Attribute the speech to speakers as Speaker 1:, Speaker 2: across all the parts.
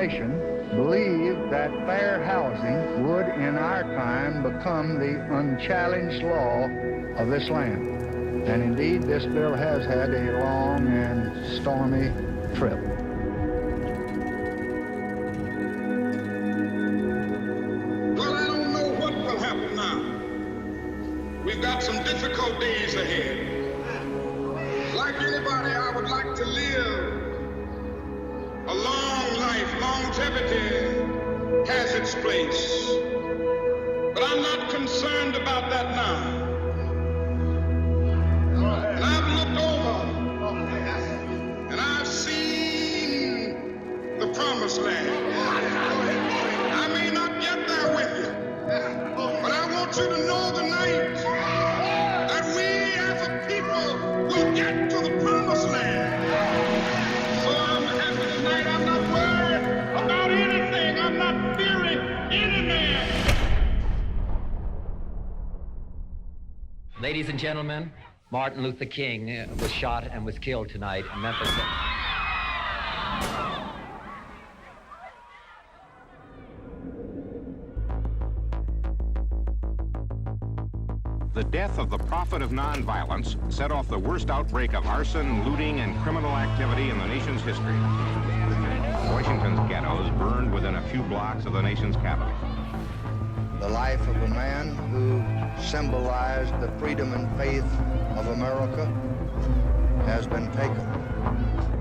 Speaker 1: administration believed that fair housing would, in our time, become the unchallenged law of this land. And indeed, this bill has had a long and stormy trip.
Speaker 2: Well, I don't know what will happen now. We've got some difficult days ahead. Like anybody, I would like to live a long life. Longevity has its place. But I'm not concerned about that now. And I've looked over and I've seen the promised land. I may not get there with you, but I want you to know tonight that we as a people will get to the promised land. So I'm happy tonight. I'm not worried about anything. I'm not fearing any man.
Speaker 3: Ladies and gentlemen, Martin Luther King was shot and was killed tonight in Memphis.
Speaker 4: The death of the prophet of nonviolence set off the worst outbreak of arson, looting, and criminal activity in the nation's history. Washington's ghettos burned within a few blocks of the nation's capital.
Speaker 1: The life of a man who symbolized the freedom and faith of America has been taken.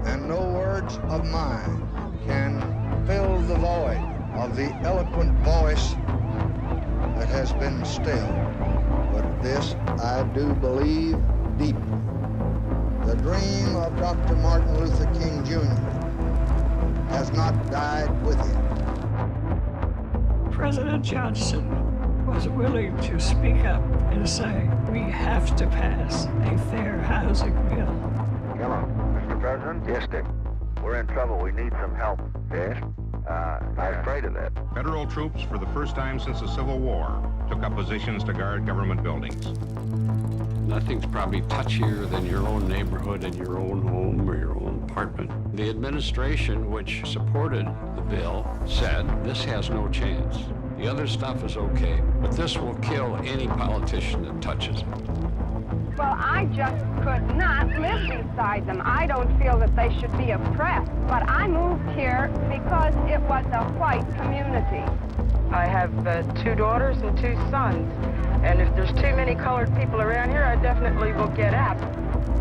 Speaker 1: And no words of mine can fill the void of the eloquent voice that has been stilled. But this I do believe deeply. The dream of Dr. Martin Luther King Jr. has not died with him.
Speaker 5: President Johnson was willing to speak up and say, we have to pass a fair housing bill.
Speaker 1: Hello, Mr. President? Yes, Dick. We're in trouble. We need some help. Yes? I'm afraid of that.
Speaker 4: Federal troops, for the first time since the Civil War, took up positions to guard government buildings.
Speaker 6: Nothing's probably touchier than your own neighborhood and your own home or your own apartment. The administration, which supported the bill, said this has no chance. The other stuff is okay, but this will kill any politician that touches it.
Speaker 7: Well, I just could not live beside them. I don't feel that they should be oppressed. But I moved here because it was a white community.
Speaker 8: I have 2 daughters and 2 sons. And if there's too many colored people around here, I definitely will get out.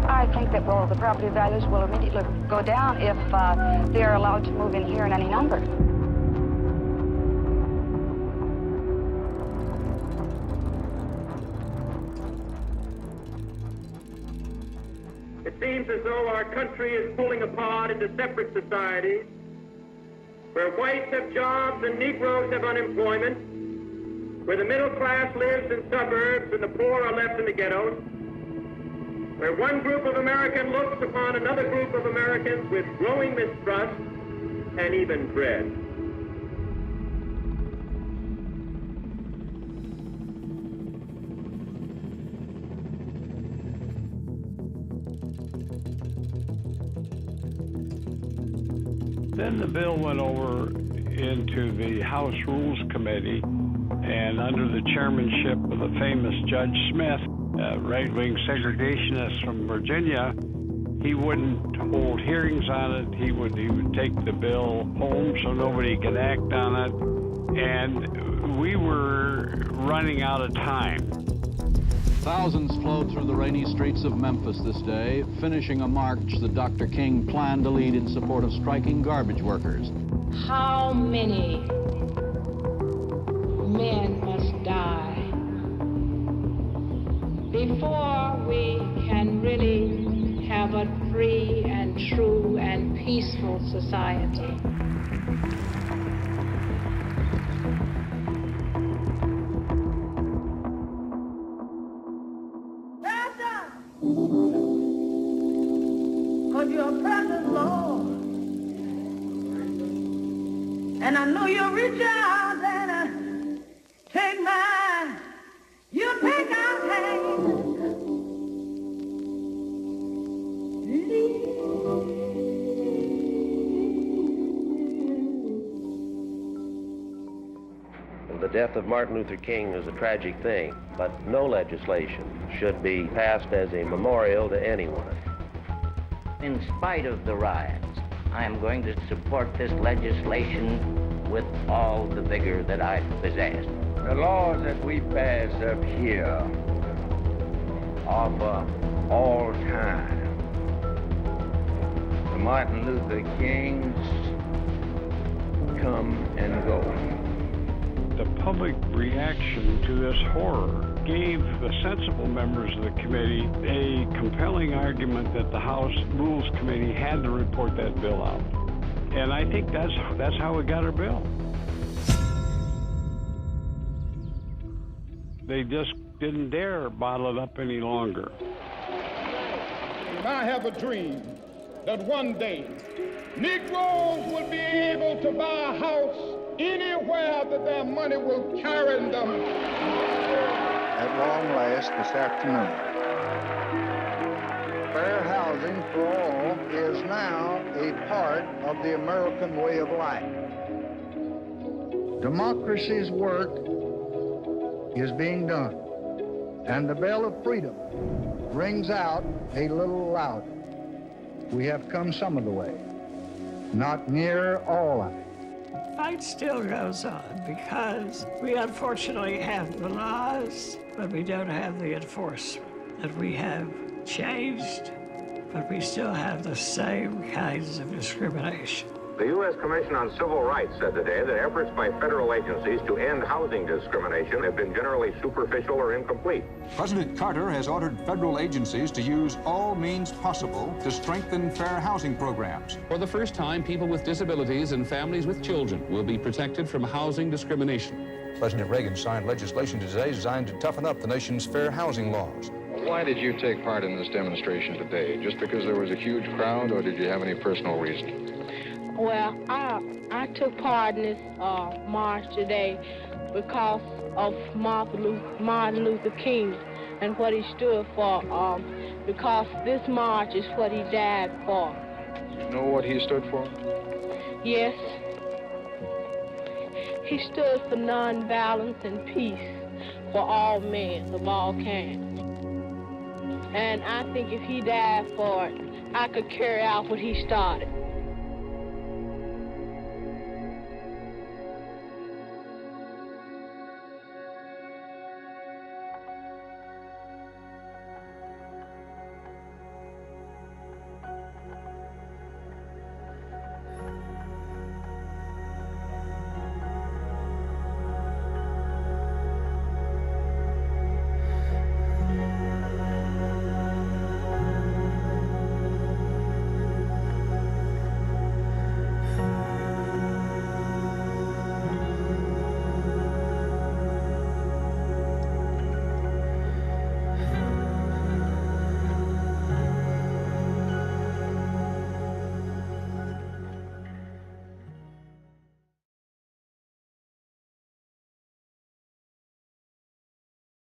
Speaker 9: I think that, well, the property values will immediately go down if they're allowed to move in here in any number.
Speaker 10: It seems as though our country is pulling apart into separate societies, where whites have jobs and Negroes have unemployment, where the middle class lives in suburbs and the poor are left in the ghettos, where one group of Americans looks upon another group of Americans with growing mistrust and even dread.
Speaker 11: Then the bill went over into the House Rules Committee, and under the chairmanship of the famous Judge Smith, a right-wing segregationist from Virginia, he wouldn't hold hearings on it. He would take the bill home so nobody could act on it, and we were running out of time.
Speaker 12: Thousands flowed through the rainy streets of Memphis this day, finishing a march that Dr. King planned to lead in support of striking garbage workers.
Speaker 13: How many men must die before we can really have a free and true and peaceful society?
Speaker 14: For your presence, Lord. And I know you'll reach out and take mine. You take our hand.
Speaker 15: The death of Martin Luther King is a tragic thing, but no legislation should be passed as a memorial to anyone.
Speaker 16: In spite of the riots, I am going to support this legislation with all the vigor that I possess.
Speaker 17: The laws that we pass up here are for all time. The Martin Luther Kings come and go.
Speaker 11: The public reaction to this horror gave the sensible members of the committee a compelling argument that the House Rules Committee had to report that bill out. And I think that's how we got our bill. They just didn't dare bottle it up any longer.
Speaker 2: And I have a dream that one day Negroes will be able to buy a house anywhere that their money will carry them.
Speaker 1: At long last this afternoon, fair housing for all is now a part of the American way of life. Democracy's work is being done, and the bell of freedom rings out a little louder. We have come some of the way, not near all of it.
Speaker 5: The fight still goes on because we unfortunately have the laws, but we don't have the enforcement. That we have changed, but we still have the same kinds of discrimination.
Speaker 4: The U.S. Commission on Civil Rights said today that efforts by federal agencies to end housing discrimination have been generally superficial or incomplete.
Speaker 18: President Carter has ordered federal agencies to use all means possible to strengthen fair housing programs.
Speaker 19: For the first time, people with disabilities and families with children will be protected from housing discrimination.
Speaker 18: President Reagan signed legislation today designed to toughen up the nation's fair housing laws.
Speaker 20: Why did you take part in this demonstration today? Just because there was a huge crowd, or did you have any personal reason?
Speaker 13: Well, I took part in this march today because of Martin Luther King and what he stood for, because this march is what he died for.
Speaker 20: You know what he stood for?
Speaker 13: Yes. He stood for nonviolence and peace for all men of all kinds. And I think if he died for it, I could carry out what he started.